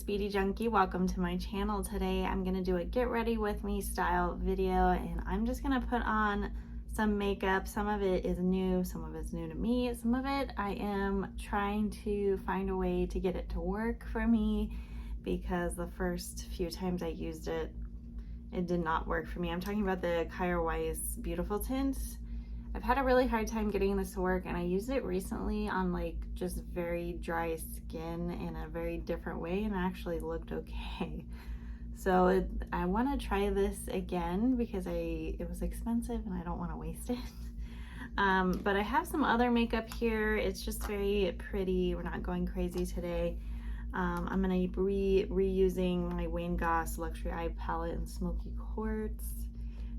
Speedy Junkie. Welcome to my channel. Today I'm going to do a get ready with me style video, and I'm just going to put on some makeup. Some of it is new, some of it's new to me, some of it I am trying to find a way to get it to work for me, because the first few times I used it, it did not work for me. I'm talking about the Kjaer Weis Beautiful Tint. I've had a really hard time getting this to work, and I used it recently on like just very dry skin in a very different way, and it actually looked okay. So I want to try this again because it was expensive and I don't want to waste it. But I have some other makeup here. It's just very pretty. We're not going crazy today. I'm going to be reusing my Goss Luxury Eye Palette in Smoky Quartz.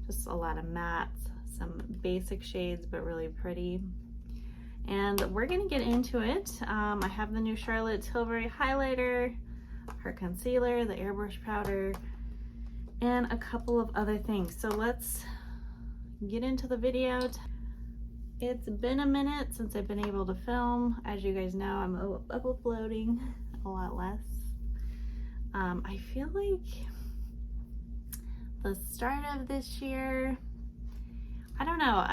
Just a lot of mattes, some basic shades, but really pretty. And we're gonna get into it. I have the new Charlotte Tilbury highlighter, her concealer, the Airbrush powder, and a couple of other things. So let's get into the video. It's been a minute since I've been able to film. As you guys know, I'm uploading a lot less. I feel like the start of this year, I don't know,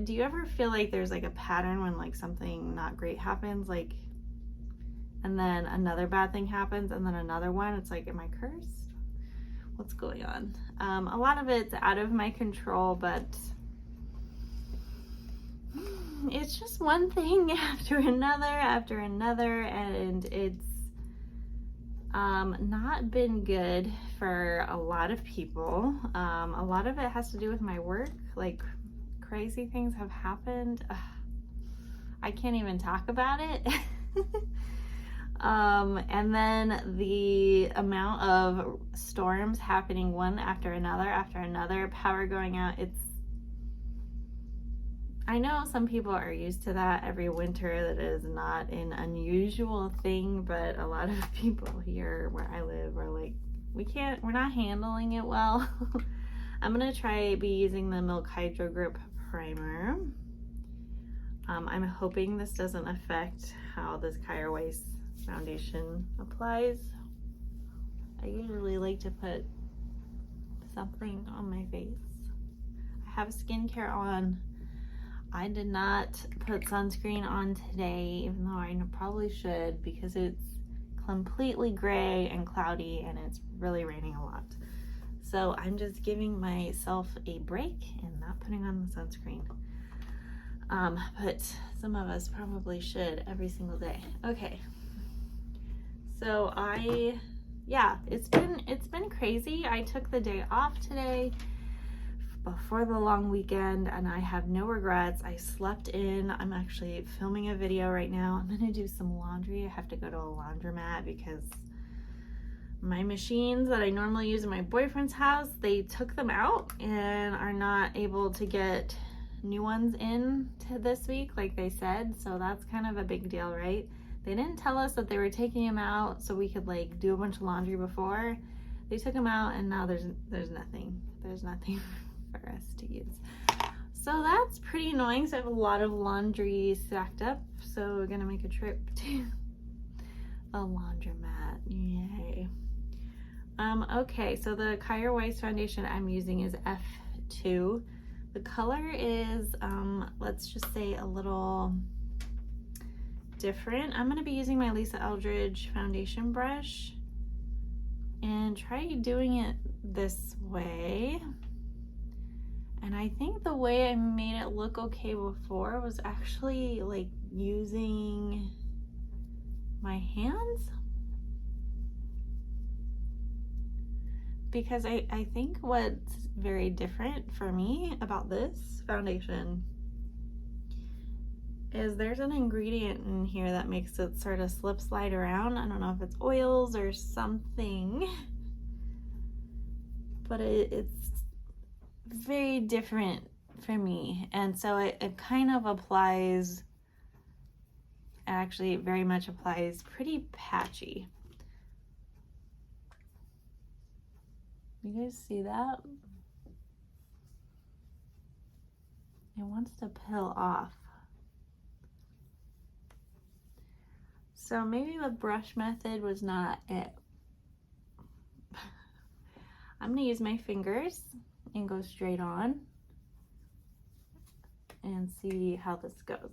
do you ever feel like there's like a pattern when like something not great happens, like, and then another bad thing happens, and then another one? It's like, am I cursed? What's going on? A lot of it's out of my control, but it's just one thing after another, and it's not been good for a lot of people. A lot of it has to do with my work. Like, crazy things have happened. I can't even talk about it. And then the amount of storms happening one after another, power going out. I know some people are used to that every winter. That is not an unusual thing, but a lot of people here where I live are like, we're not handling it well. I'm gonna be using the Milk Hydro Grip Primer. I'm hoping this doesn't affect how this Kjaer Weis foundation applies. I usually like to put something on my face. I have skincare on. I did not put sunscreen on today, even though I probably should, because it's completely gray and cloudy and it's really raining a lot. So I'm just giving myself a break and not putting on the sunscreen. But some of us probably should every single day. Okay. So it's been crazy. I took the day off today before the long weekend, and I have no regrets. I slept in. I'm actually filming a video right now. I'm gonna do some laundry. I have to go to a laundromat because my machines that I normally use in my boyfriend's house, they took them out and are not able to get new ones in to this week like they said. So that's kind of a big deal, right? They didn't tell us that they were taking them out so we could like do a bunch of laundry before. They took them out, and now there's nothing. There's nothing for us to use. So that's pretty annoying. So I have a lot of laundry stacked up. So we're gonna make a trip to a laundromat. Yay. Okay, so the Kjaer Weis foundation I'm using is F2. The color is, let's just say a little different. I'm gonna be using my Lisa Eldridge foundation brush and try doing it this way. And I think the way I made it look okay before was actually like using my hands. Because I think what's very different for me about this foundation is there's an ingredient in here that makes it sort of slip slide around. I don't know if it's oils or something, but it's very different for me. And so it kind of applies, actually very much applies pretty patchy. You guys see that? It wants to peel off. So maybe the brush method was not it. I'm gonna use my fingers and go straight on and see how this goes.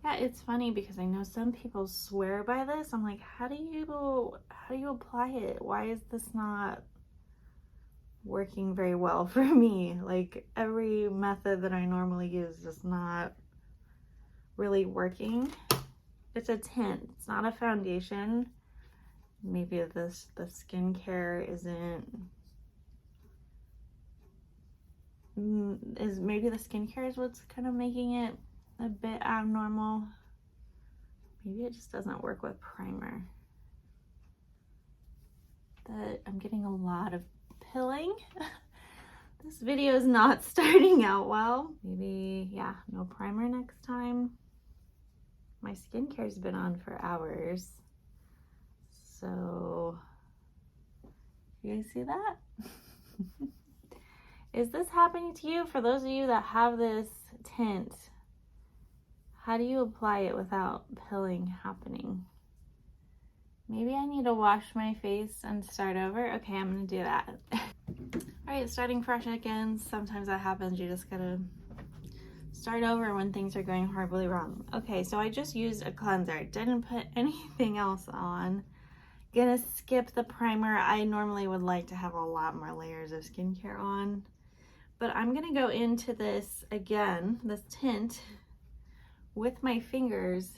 Yeah, it's funny because I know some people swear by this. I'm like, how do you apply it? Why is this not working very well for me? Like, every method that I normally use is not really working. It's a tint, it's not a foundation. Maybe the skincare maybe the skincare is what's kind of making it a bit abnormal. Maybe it just doesn't work with primer. But I'm getting a lot of pilling. This video is not starting out well. Maybe, yeah, no primer next time. My skincare's been on for hours. So, you guys see that? Is this happening to you? For those of you that have this tint, how do you apply it without pilling happening? Maybe I need to wash my face and start over. Okay, I'm gonna do that. All right, starting fresh again. Sometimes that happens. You just gotta start over when things are going horribly wrong. Okay, so I just used a cleanser. Didn't put anything else on. Gonna skip the primer. I normally would like to have a lot more layers of skincare on, but I'm gonna go into this again, this tint, with my fingers,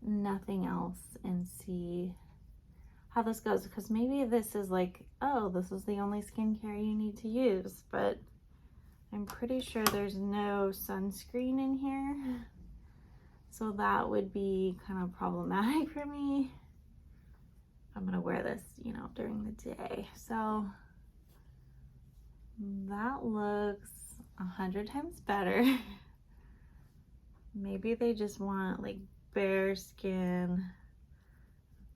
nothing else, and see how this goes. Because maybe this is like, oh, this is the only skincare you need to use, but I'm pretty sure there's no sunscreen in here, so that would be kind of problematic for me. I'm gonna wear this, you know, during the day. So that looks 100 times better. Maybe they just want like bare skin.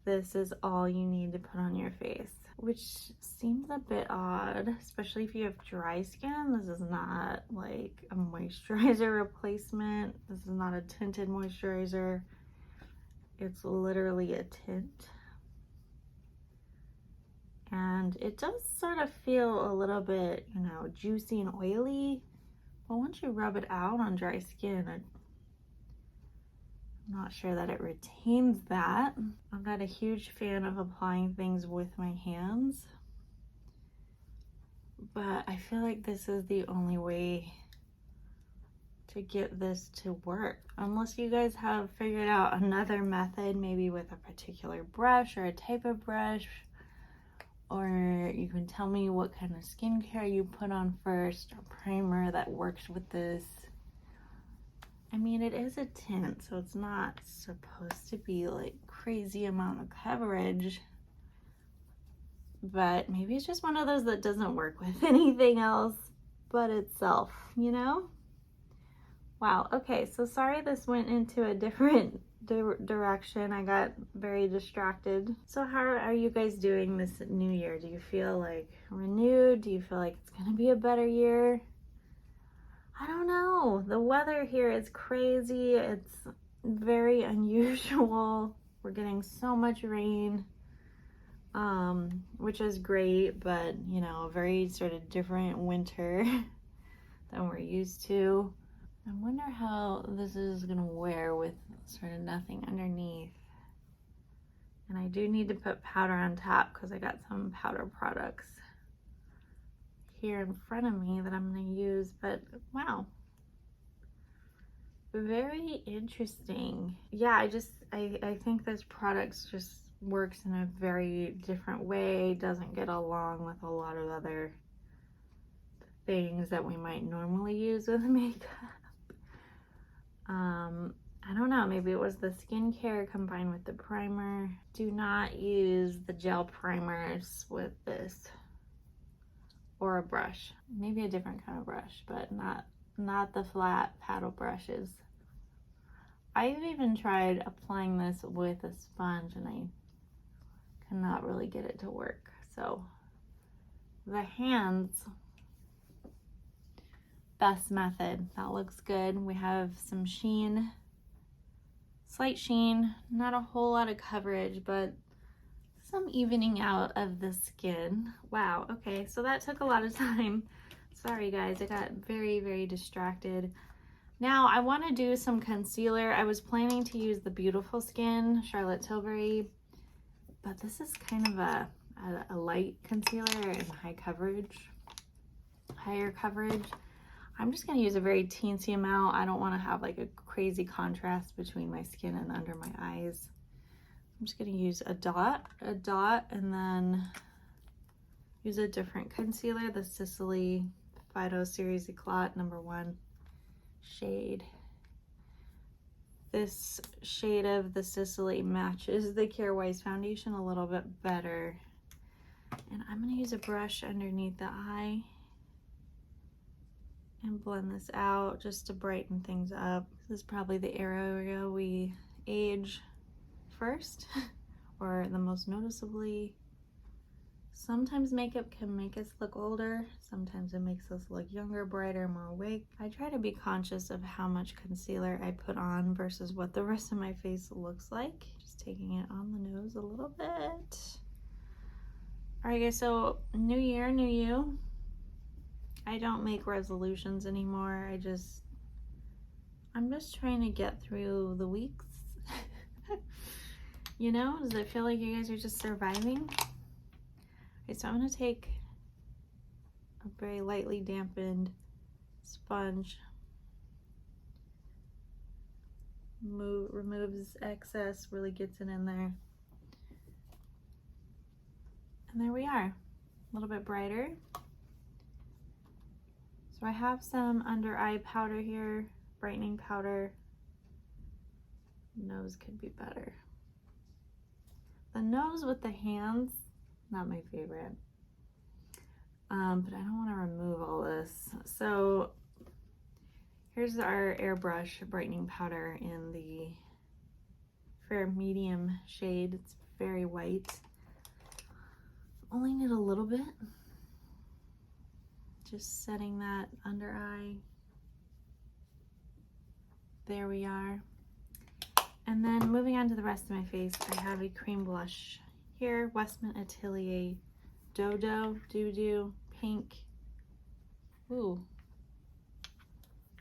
This is all you need to put on your face, which seems a bit odd, especially if you have dry skin. This is not like a moisturizer replacement. This is not a tinted moisturizer. It's literally a tint. And it does sort of feel a little bit, you know, juicy and oily. But once you rub it out on dry skin, I'm not sure that it retains that. I'm not a huge fan of applying things with my hands, but I feel like this is the only way to get this to work. Unless you guys have figured out another method, maybe with a particular brush or a type of brush, or you can tell me what kind of skincare you put on first or primer that works with this. I mean, it is a tint, so it's not supposed to be like crazy amount of coverage, but maybe it's just one of those that doesn't work with anything else but itself, you know? Wow, okay, so sorry this went into a different direction. I got very distracted. So how are you guys doing this new year? Do you feel like renewed? Do you feel like it's gonna be a better year? I don't know. The weather here is crazy. It's very unusual. We're getting so much rain, which is great, but you know, a very sort of different winter than we're used to. I wonder how this is gonna wear with sort of nothing underneath. And I do need to put powder on top because I got some powder products here in front of me that I'm gonna use, but wow. Very interesting. Yeah, I think this product just works in a very different way, doesn't get along with a lot of other things that we might normally use with makeup. I don't know, maybe it was the skincare combined with the primer. Do not use the gel primers with this, or a brush. Maybe a different kind of brush, but not the flat paddle brushes. I've even tried applying this with a sponge and I cannot really get it to work. So the hands, best method. That looks good. We have some sheen Slight sheen, not a whole lot of coverage, but some evening out of the skin. Wow, okay, so that took a lot of time. Sorry guys, I got very, very distracted. Now I want to do some concealer. I was planning to use the Beautiful Skin Charlotte Tilbury, but this is kind of a light concealer and higher coverage. I'm just going to use a very teensy amount. I don't want to have like a crazy contrast between my skin and under my eyes. I'm just going to use a dot, and then use a different concealer, the Sisley Phyto Series Eclat #1 shade. This shade of the Sisley matches the Kjaer Weis foundation a little bit better. And I'm going to use a brush underneath the eye and blend this out just to brighten things up. This is probably the area we age first, or the most noticeably. Sometimes makeup can make us look older, sometimes it makes us look younger, brighter, more awake. I try to be conscious of how much concealer I put on versus what the rest of my face looks like. Just taking it on the nose a little bit. Alright guys, so new year, new you. I don't make resolutions anymore. I'm just trying to get through the weeks. You know, does it feel like you guys are just surviving? Okay, so I'm going to take a very lightly dampened sponge. Removes excess, really gets it in there. And there we are, a little bit brighter. So I have some under eye powder here, brightening powder. Nose could be better. The nose with the hands, not my favorite. But I don't want to remove all this. So here's our Airbrush brightening powder in the fair medium shade. It's very white. Only need a little bit. Just setting that under eye. There we are. And then moving on to the rest of my face, I have a cream blush here, Westman Atelier Dodo, Doo Pink. Ooh,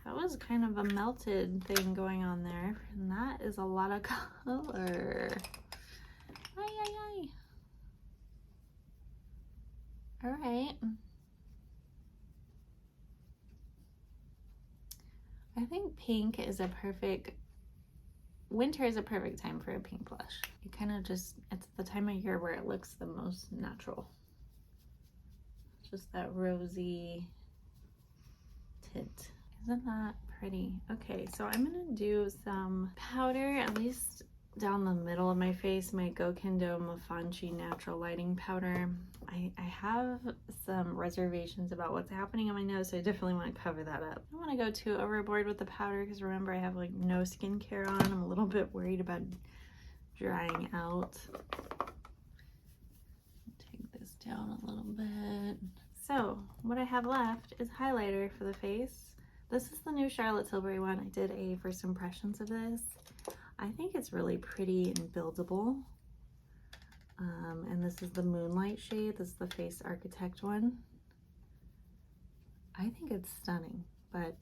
that was kind of a melted thing going on there, and that is a lot of color. Ay. All right. I think pink is a perfect, winter is a perfect time for a pink blush. You kind of just, it's the time of year where it looks the most natural. Just that rosy tint. Isn't that pretty? Okay, so I'm gonna do some powder, at least down the middle of my face, my Gokindo Mafanchi Natural Lighting Powder. I have some reservations about what's happening on my nose, so I definitely want to cover that up. I don't want to go too overboard with the powder because remember I have like no skincare on. I'm a little bit worried about drying out. Take this down a little bit. So what I have left is highlighter for the face. This is the new Charlotte Tilbury one. I did a first impressions of this. I think it's really pretty and buildable. And this is the Moonlight shade. This is the Face Architect one. I think it's stunning, but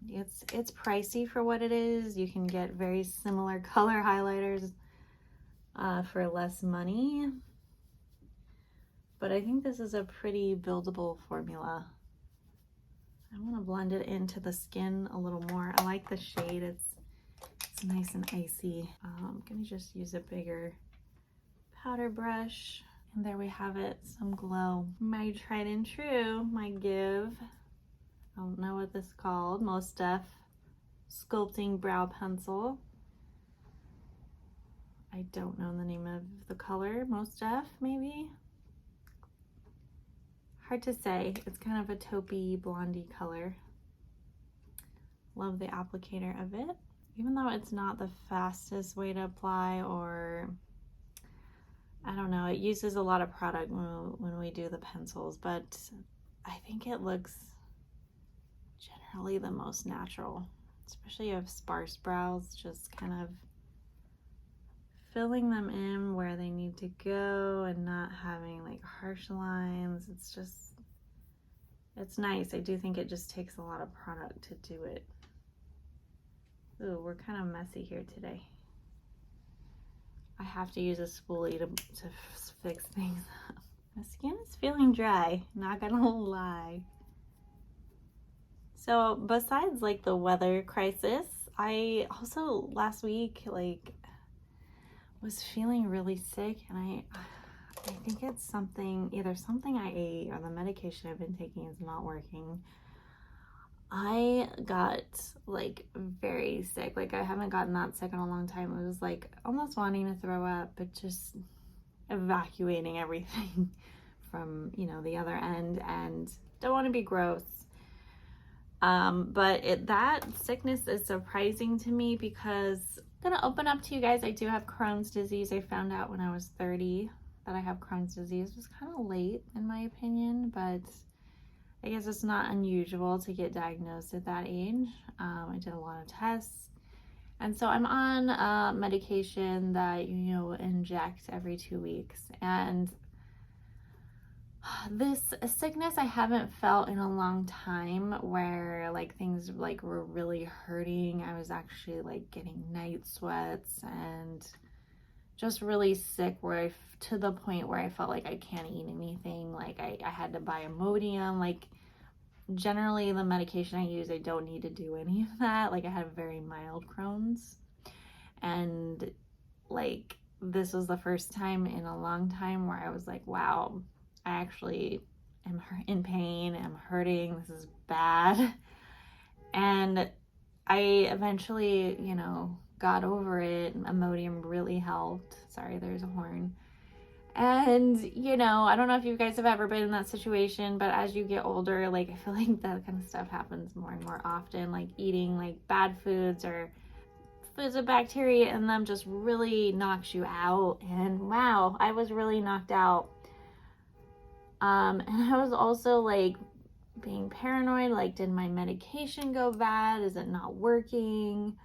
it's pricey for what it is. You can get very similar color highlighters for less money. But I think this is a pretty buildable formula. I want to blend it into the skin a little more. I like the shade. It's nice and icy. I'm gonna just use a bigger powder brush, and there we have it, some glow. My tried and true, my Give, I don't know what this is called, Most Def Sculpting Brow Pencil. I don't know the name of the color. Most Def, maybe? Hard to say. It's kind of a taupey blondie color. Love the applicator of it. Even though it's not the fastest way to apply, or I don't know, it uses a lot of product when we do the pencils, but I think it looks generally the most natural, especially if you have sparse brows. Just kind of filling them in where they need to go and not having like harsh lines. It's just, it's nice. I do think it just takes a lot of product to do it. Ooh, we're kind of messy here today. I have to use a spoolie to fix things up. My skin is feeling dry, not gonna lie. So besides like the weather crisis, I also last week like was feeling really sick, and I think it's something, either something I ate or the medication I've been taking is not working. I got like very sick. Like I haven't gotten that sick in a long time. It was like almost wanting to throw up, but just evacuating everything from, you know, the other end, and don't want to be gross. But that sickness is surprising to me because I'm gonna open up to you guys. I do have Crohn's disease. I found out when I was 30 that I have Crohn's disease. It was kind of late in my opinion, but I guess it's not unusual to get diagnosed at that age. I did a lot of tests, and so I'm on medication that you inject every 2 weeks, and this sickness I haven't felt in a long time, where like things like were really hurting. I was actually like getting night sweats and just really sick, where to the point where I felt like I can't eat anything. Like I had to buy Imodium. Like generally the medication I use, I don't need to do any of that. Like I had very mild Crohn's, and like this was the first time in a long time where I was like, wow, I actually am in pain, I'm hurting, this is bad. And I eventually, got over it. Imodium really helped. Sorry, there's a horn. And, I don't know if you guys have ever been in that situation, but as you get older, like, I feel like that kind of stuff happens more and more often, like eating like bad foods or foods with bacteria in them just really knocks you out. And wow, I was really knocked out. And I was also like being paranoid, like, did my medication go bad? Is it not working?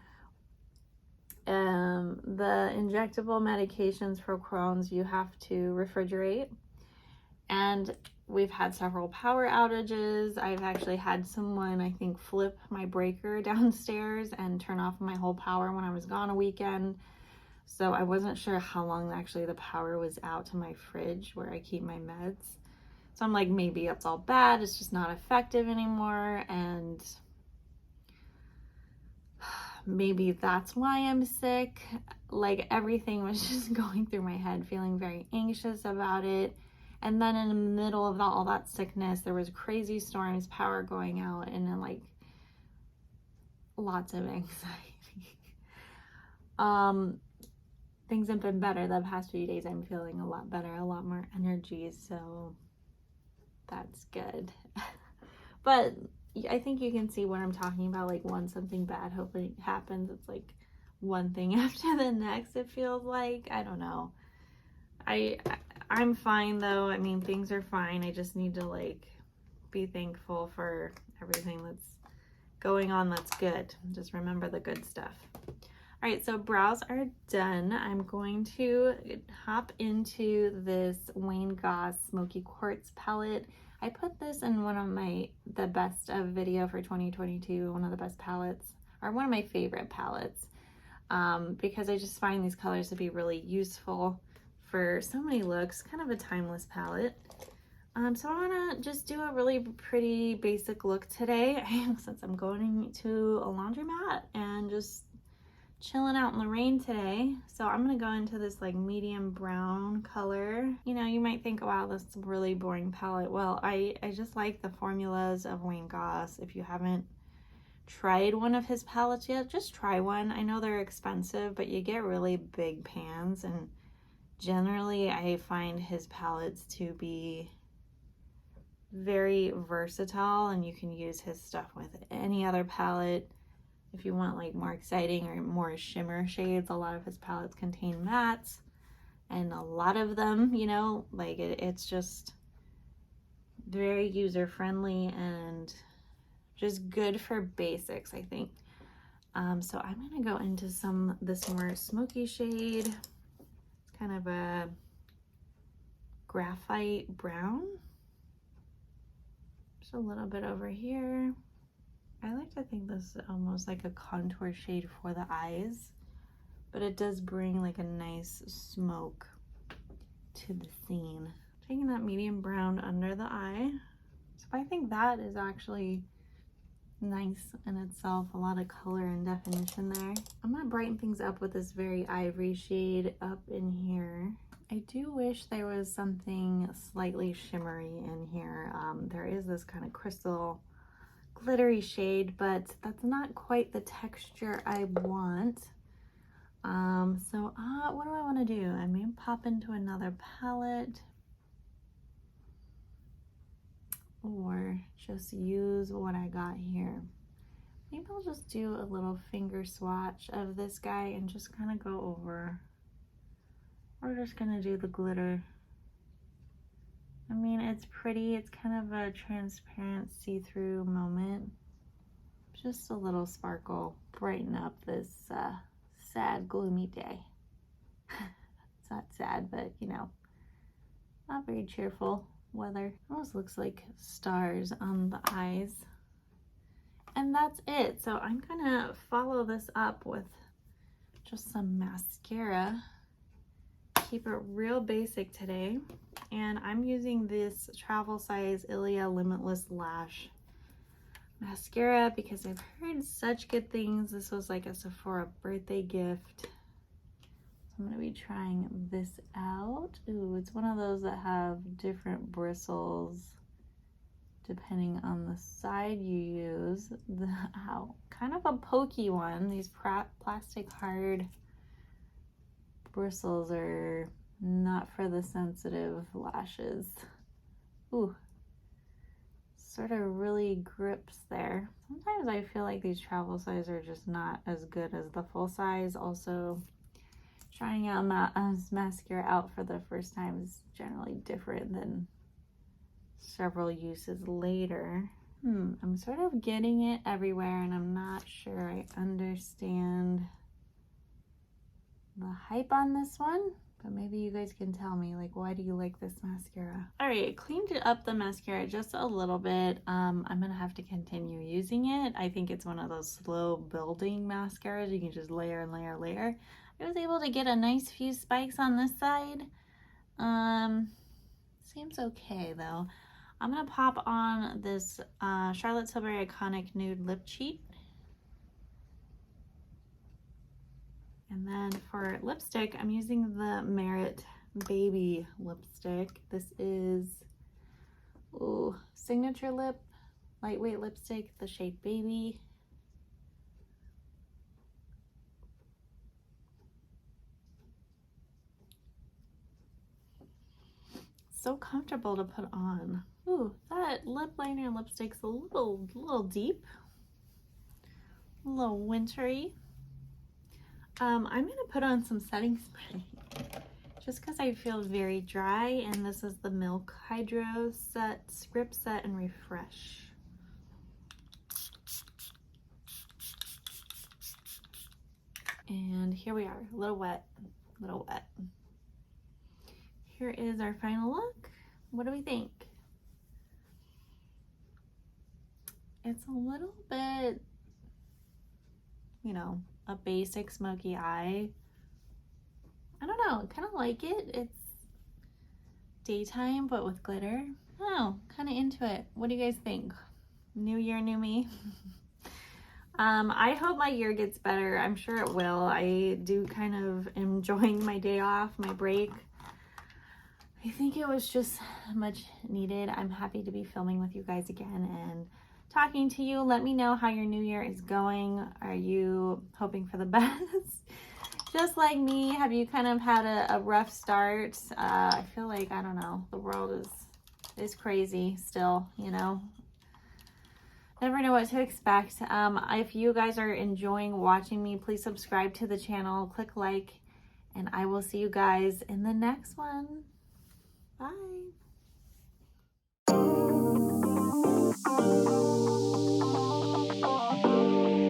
The injectable medications for Crohn's, you have to refrigerate. And we've had several power outages. I've actually had someone, I think, flip my breaker downstairs and turn off my whole power when I was gone a weekend. So I wasn't sure how long actually the power was out to my fridge where I keep my meds. So I'm like, maybe it's all bad, it's just not effective anymore, and maybe that's why I'm sick. Like everything was just going through my head, feeling very anxious about it. And then in the middle of all that sickness, there was crazy storms, power going out, and then like lots of anxiety. Things have been better the past few days. I'm feeling a lot better, a lot more energy, so that's good. But I think you can see what I'm talking about. Like when something bad hopefully happens, it's like one thing after the next, it feels like. I don't know. I'm fine though. I mean, things are fine. I just need to like be thankful for everything that's going on that's good. Just remember the good stuff. All right, so brows are done. I'm going to hop into this Goss Smoky Quartz palette. I put this in one of the best of video for 2022, one of the best palettes, or one of my favorite palettes, because I just find these colors to be really useful for so many looks, kind of a timeless palette. So I want to just do a really pretty basic look today, since I'm going to a laundromat and just chilling out in the rain today. So I'm gonna go into this like medium brown color. You might think, wow, this is a really boring palette. Well, I just like the formulas of Goss. If you haven't tried one of his palettes yet, just try one. I know they're expensive, but you get really big pans, and generally I find his palettes to be very versatile, and you can use his stuff with any other palette. If you want like more exciting or more shimmer shades, a lot of his palettes contain mattes, and a lot of them, like it's just very user-friendly and just good for basics, I think. So I'm gonna go into this more smoky shade. kind of a graphite brown. Just a little bit over here. I like to think this is almost like a contour shade for the eyes, but it does bring like a nice smoke to the scene. Taking that medium brown under the eye. So I think that is actually nice in itself, a lot of color and definition there. I'm gonna brighten things up with this very ivory shade up in here. I do wish there was something slightly shimmery in here. There is this kind of crystal glittery shade, but that's not quite the texture I want. What do I want to do? I may pop into another palette or just use what I got here. Maybe I'll just do a little finger swatch of this guy and just kind of go over. We're just gonna do the glitter. I mean, it's pretty. It's kind of a transparent see-through moment. Just a little sparkle. Brighten up this sad, gloomy day. It's not sad, but you know, not very cheerful weather. Almost looks like stars on the eyes. And that's it. So I'm gonna follow this up with just some mascara. Keep it real basic today. And I'm using this travel size Ilia Limitless Lash mascara because I've heard such good things. This was like a Sephora birthday gift. I'm gonna be trying this out. Ooh, it's one of those that have different bristles depending on the side you use. Kind of a pokey one. These plastic hard bristles are not for the sensitive lashes. Ooh, sort of really grips there. Sometimes I feel like these travel size are just not as good as the full size. Also, trying out mascara out for the first time is generally different than several uses later. I'm sort of getting it everywhere and I'm not sure I understand the hype on this one, but maybe you guys can tell me, like, why do you like this mascara? All right, cleaned up the mascara just a little bit. I'm gonna have to continue using it. I think it's one of those slow building mascaras. You can just layer and layer, layer. I was able to get a nice few spikes on this side. Seems okay though. I'm gonna pop on this Charlotte Tilbury Iconic Nude Lip Cheat. And then for lipstick, I'm using the Merit Baby lipstick. This is, ooh, Signature Lip, lightweight lipstick, the shade Baby. So comfortable to put on. Ooh, that lip liner and lipstick's a little deep, a little wintry. I'm gonna put on some setting spray just because I feel very dry, and this is the Milk Hydro Set, Script Set and Refresh. And here we are, a little wet, a little wet. Here is our final look. What do we think? It's a little bit, you know, a basic smoky eye. I don't know, kind of like it. It's daytime, but with glitter. I don't know, kind of into it. What do you guys think? New year, new me. I hope my year gets better. I'm sure it will. I do kind of enjoying my day off, my break. I think it was just much needed. I'm happy to be filming with you guys again and talking to you. Let me know how your new year is going. Are you hoping for the best? Just like me, have you kind of had a rough start? I feel like, I don't know, the world is crazy still, you know. Never know what to expect. If you guys are enjoying watching me, please subscribe to the channel, click like, and I will see you guys in the next one. Bye.